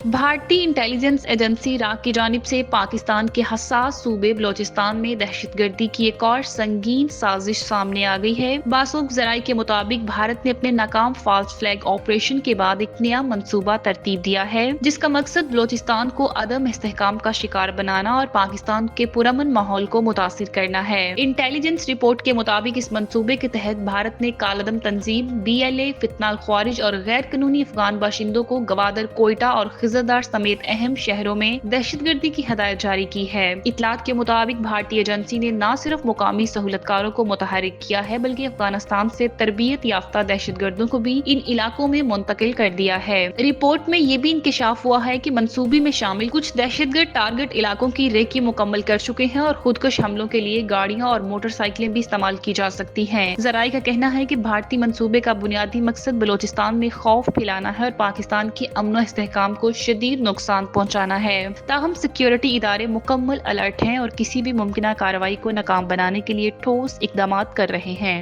भारतीय intelligence agency राग की जानिब से पाकिस्तान के हसास सूबे बलोचिस्तान में दहशतगर्दी की एक और संगीन साजिश सामने आ गई है। बासुक जराये के मुताबिक भारत ने अपने नाकाम फॉल्स फ्लैग ऑपरेशन के बाद एक नया मंसूबा तरतीब दिया है, जिसका मकसद बलोचिस्तान को अदम इस्तेहकाम का शिकार बनाना और पाकिस्तान के पुरअमन माहौल को मुतासिर करना है। इंटेलिजेंस रिपोर्ट के मुताबिक इस मंसूबे के तहत भारत ने कालदम तंजीम, BLA, फितनाल ख्वारिज और गैर कानूनी अफगान बाशिंदों को गवादर, कोयटा और खिजरदार समेत अहम शहरों में दहशतगर्दी की हदायत जारी की है। इतलात के मुताबिक भारतीय एजेंसी ने न सिर्फ मुकामी सहूलतकारों को मुतहरिक किया है, बल्कि अफगानिस्तान से तरबियत याफ्ता दहशतगर्दों को भी इन इलाकों में मुंतकिल कर दिया है। रिपोर्ट में ये भी इंकशाफ हुआ है कि मंसूबे में शामिल कुछ दहशतगर्द टारगेट इलाकों की रेकी मुकम्मल कर चुके हैं और खुदकुश हमलों के लिए गाड़ियां और मोटरसाइकिलें भी इस्तेमाल की जा सकती हैं। जराये का कहना है कि भारतीय मंसूबे का बुनियादी मकसद बलोचिस्तान में खौफ फैलाना है और पाकिस्तान के अमन और इस्तेहकाम को शदीद नुकसान पहुंचाना है। ताहम सिक्योरिटी इदारे मुकम्मल अलर्ट हैं और किसी भी मुमकिन कार्रवाई को नाकाम बनाने के लिए ठोस इकदाम कर रहे हैं।